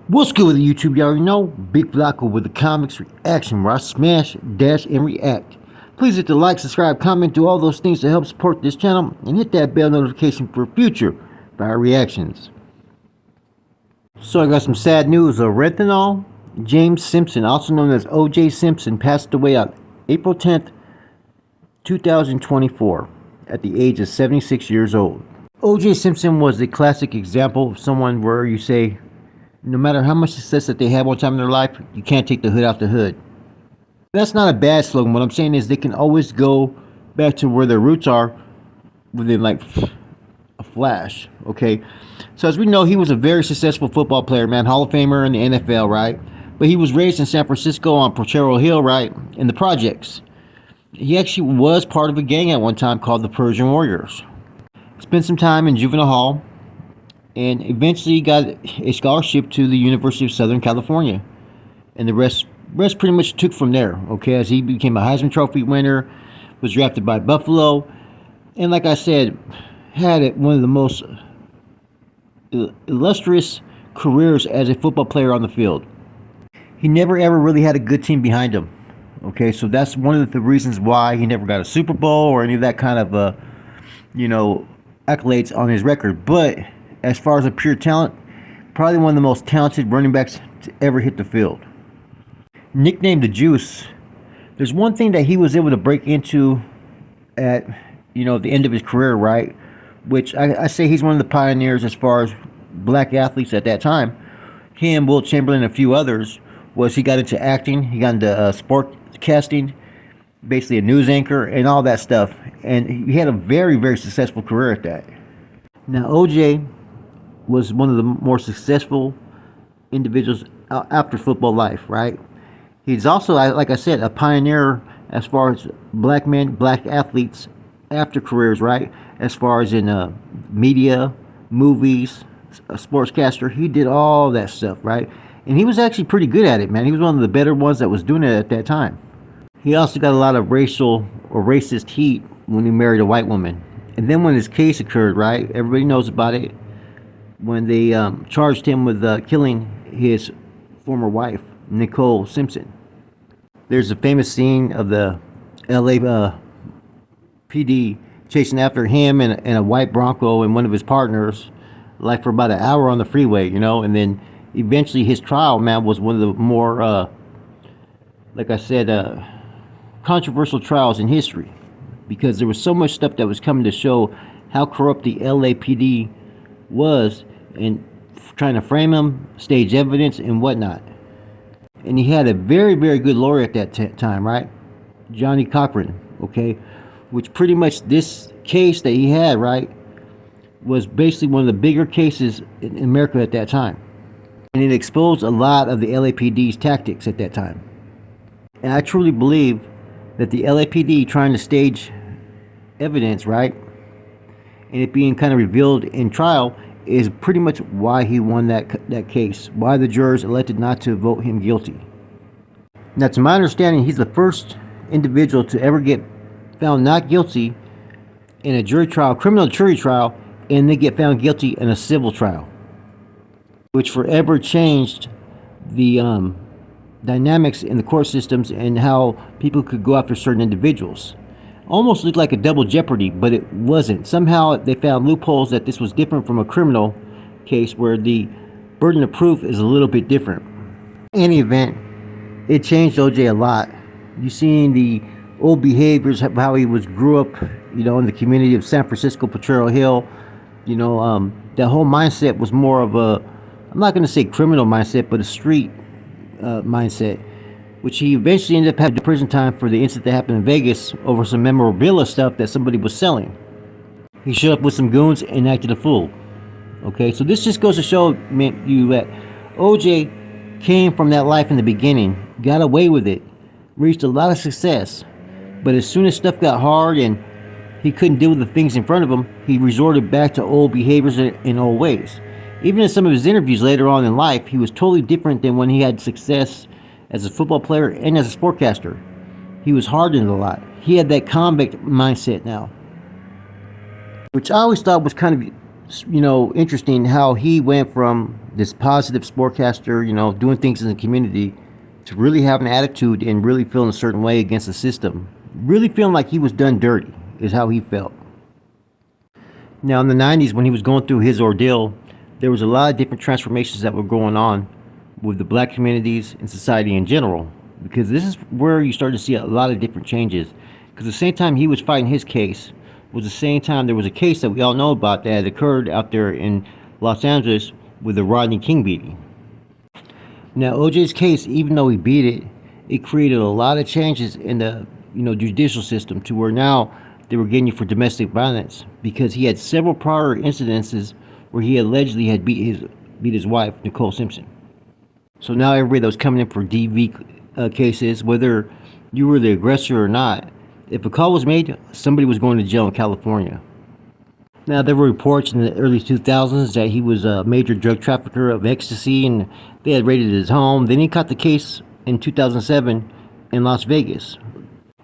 What's good with the YouTube? You already know, Big Flacco with the comics reaction where I smash, dash, and react. Please hit the like, subscribe, comment, do all those things to help support this channel, and hit that bell notification for future fire reactions. So I got some sad news. Retinol James Simpson, also known as O.J. Simpson, passed away on April 10th, 2024 at the age of 76 years old. O.J. Simpson was the classic example of someone where you say, no matter how much success that they had one time in their life, you can't take the hood out the hood. That's not a bad slogan. What I'm saying is they can always go back to where their roots are within like a flash. Okay, so as we know, he was a very successful football player, man, Hall of Famer in the NFL, right? But he was raised in San Francisco on Potrero Hill, right, in the projects. He actually was part of a gang at one time called the Persian Warriors. Spent some time in juvenile hall, and eventually got a scholarship to the University of Southern California. And the rest pretty much took from there, okay, as he became a Heisman Trophy winner, was drafted by Buffalo, and like I said, had one of the most illustrious careers as a football player on the field. He never ever really had a good team behind him, okay, so that's one of the reasons why he never got a Super Bowl or any of that kind of, accolades on his record. But as far as a pure talent, probably one of the most talented running backs to ever hit the field. Nicknamed the Juice, there's one thing that he was able to break into at, the end of his career, right? Which I say he's one of the pioneers as far as black athletes at that time. Him, Will Chamberlain, and a few others, was he got into acting, he got into sport casting, basically a news anchor, and all that stuff. And he had a very, very successful career at that. Now, OJ was one of the more successful individuals after football life, right? He's also, like I said, a pioneer as far as black men, black athletes after careers, right? As far as in media, movies, a sportscaster, he did all that stuff, right? And he was actually pretty good at it, man. He was one of the better ones that was doing it at that time. He also got a lot of racial or racist heat when he married a white woman. And then when his case occurred, right, everybody knows about it, when they charged him with killing his former wife, Nicole Simpson. There's a famous scene of the LA PD chasing after him and a white Bronco and one of his partners, like for about an hour on the freeway, and then eventually his trial, man, was one of the more, like I said, controversial trials in history, because there was so much stuff that was coming to show how corrupt the LAPD was and trying to frame him, stage evidence, and whatnot. And he had a very, very good lawyer at that time, right? Johnny Cochran, okay? Which pretty much this case that he had, right, was basically one of the bigger cases in America at that time. And it exposed a lot of the LAPD's tactics at that time. And I truly believe that the LAPD trying to stage evidence, right, and it being kind of revealed in trial, is pretty much why he won that case, why the jurors elected not to vote him guilty. Now, to my understanding, he's the first individual to ever get found not guilty in a jury trial, criminal jury trial, and they get found guilty in a civil trial, which forever changed the dynamics in the court systems and how people could go after certain individuals. Almost looked like a double jeopardy, but it wasn't. Somehow they found loopholes that this was different from a criminal case where the burden of proof is a little bit different. In any event, it changed OJ a lot. You seen the old behaviors, how he grew up, in the community of San Francisco, Potrero Hill. That whole mindset was more of a, I'm not going to say criminal mindset, but a street mindset, which he eventually ended up having prison time for the incident that happened in Vegas over some memorabilia stuff that somebody was selling. He showed up with some goons and acted a fool. Okay, so this just goes to show you that OJ came from that life in the beginning, got away with it, reached a lot of success, but as soon as stuff got hard and he couldn't deal with the things in front of him, he resorted back to old behaviors and old ways. Even in some of his interviews later on in life, he was totally different than when he had success as a football player and as a sportcaster. He was hardened a lot. He had that convict mindset now, which I always thought was kind of Interesting how he went from this positive sportcaster, doing things in the community, to really having an attitude and really feeling a certain way against the system. Really feeling like he was done dirty is how he felt. Now, in the 90s, when he was going through his ordeal, there was a lot of different transformations that were going on with the black communities and society in general. Because this is where you start to see a lot of different changes. Because the same time he was fighting his case was the same time there was a case that we all know about that had occurred out there in Los Angeles with the Rodney King beating. Now, OJ's case, even though he beat it, it created a lot of changes in the judicial system to where now they were getting you for domestic violence because he had several prior incidences where he allegedly had beat his wife, Nicole Simpson. So now everybody that was coming in for DV cases, whether you were the aggressor or not, if a call was made, somebody was going to jail in California. Now, there were reports in the early 2000s that he was a major drug trafficker of ecstasy and they had raided his home. Then he caught the case in 2007 in Las Vegas.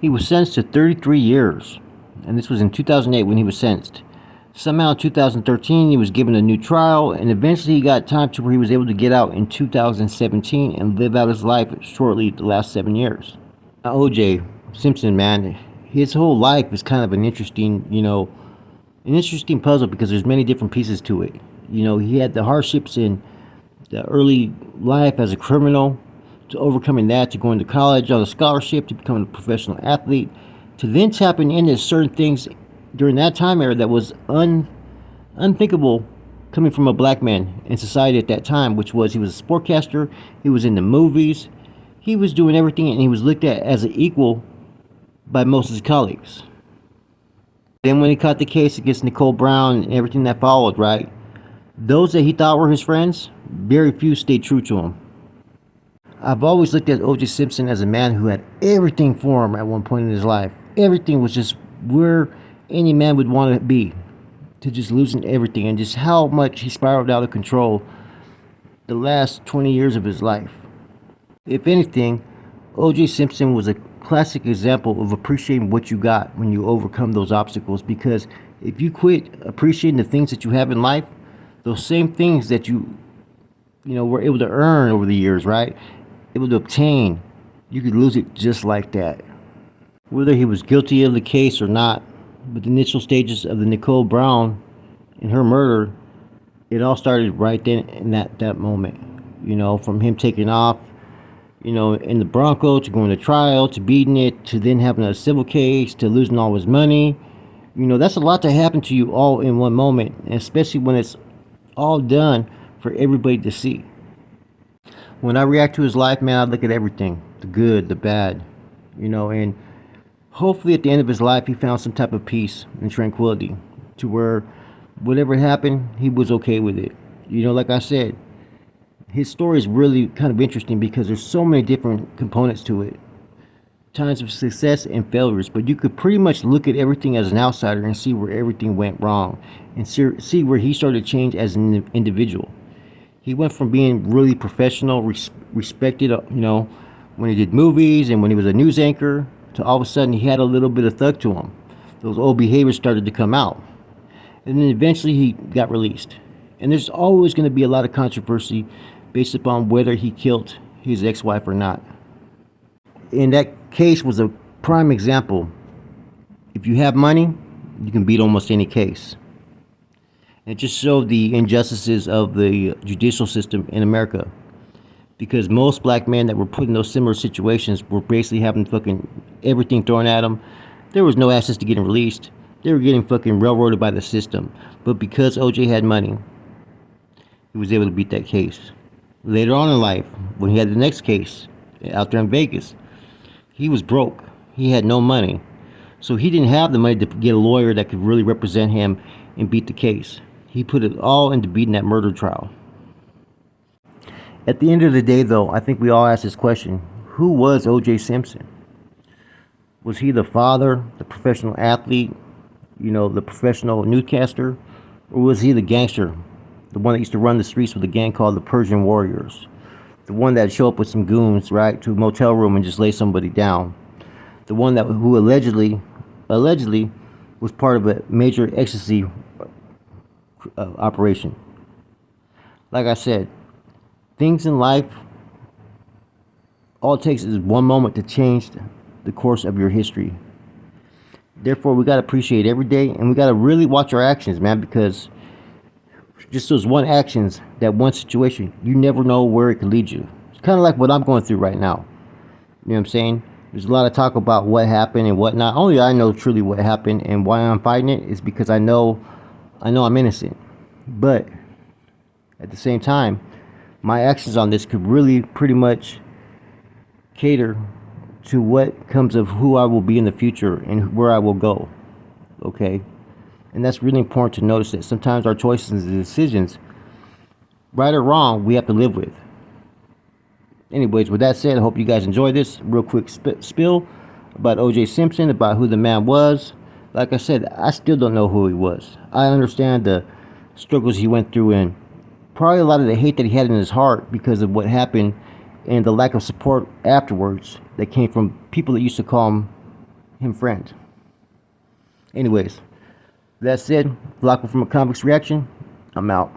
He was sentenced to 33 years, and this was in 2008 when he was sentenced. Somehow in 2013 he was given a new trial, and eventually he got time to where he was able to get out in 2017 and live out his life shortly the last 7 years. Now, OJ Simpson, man, his whole life is kind of an interesting puzzle because there's many different pieces to it. He had the hardships in the early life as a criminal, to overcoming that, to going to college on a scholarship, to becoming a professional athlete, to then tapping into certain things during that time era that was unthinkable coming from a black man in society at that time, which was he was a sportcaster, he was in the movies, he was doing everything, and he was looked at as an equal by most of his colleagues. Then when he caught the case against Nicole Brown and everything that followed, right, those that he thought were his friends, very few stayed true to him. I've always looked at O.J. Simpson as a man who had everything for him at one point in his life. Everything was just where any man would want to be, to just losing everything, and just how much he spiraled out of control the last 20 years of his life. If anything, O.J. Simpson was a classic example of appreciating what you got when you overcome those obstacles, because if you quit appreciating the things that you have in life, those same things that you were able to earn over the years, right, able to obtain, you could lose it just like that. Whether he was guilty of the case or not, but the initial stages of the Nicole Brown and her murder, it all started right then in that moment. From him taking off in the Bronco, to going to trial, to beating it, to then having a civil case, to losing all his money. That's a lot to happen to you all in one moment, and especially when it's all done for everybody to see. When I react to his life, man, I look at everything, the good, the bad, and hopefully at the end of his life, he found some type of peace and tranquility to where whatever happened, he was okay with it. Like I said, his story is really kind of interesting because there's so many different components to it. Times of success and failures, but you could pretty much look at everything as an outsider and see where everything went wrong and see where he started to change as an individual. He went from being really professional, respected, when he did movies and when he was a news anchor, to all of a sudden he had a little bit of thug to him. Those old behaviors started to come out. And then eventually he got released. And there's always going to be a lot of controversy based upon whether he killed his ex-wife or not. And that case was a prime example. If you have money, you can beat almost any case. And it just showed the injustices of the judicial system in America. Because most black men that were put in those similar situations were basically having fucking everything thrown at them. There was no access to getting released. They were getting fucking railroaded by the system. But because OJ had money, he was able to beat that case. Later on in life, when he had the next case out there in Vegas, he was broke. He had no money. So he didn't have the money to get a lawyer that could really represent him and beat the case. He put it all into beating that murder trial. At the end of the day, though, I think we all ask this question: who was O.J. Simpson? Was he the father, the professional athlete, the professional newscaster, or was he the gangster, the one that used to run the streets with a gang called the Persian Warriors, the one that would show up with some goons, right, to a motel room and just lay somebody down, the one who allegedly was part of a major ecstasy operation. Like I said, things in life, all it takes is one moment to change the course of your history. Therefore, we gotta appreciate every day, and we gotta really watch our actions, man, because just those one actions, that one situation, you never know where it could lead you. It's kind of like what I'm going through right now. You know what I'm saying? There's a lot of talk about what happened and whatnot. Only I know truly what happened, and why I'm fighting it is because I know I'm innocent. But at the same time, my actions on this could really pretty much cater to what comes of who I will be in the future and where I will go. Okay? And that's really important to notice that sometimes our choices and decisions, right or wrong, we have to live with. Anyways, with that said, I hope you guys enjoy this real quick spill about O.J. Simpson, about who the man was. Like I said, I still don't know who he was. I understand the struggles he went through and probably a lot of the hate that he had in his heart because of what happened and the lack of support afterwards that came from people that used to call him friend. Anyways, that said, Flacco from a Convicts Reaction, I'm out.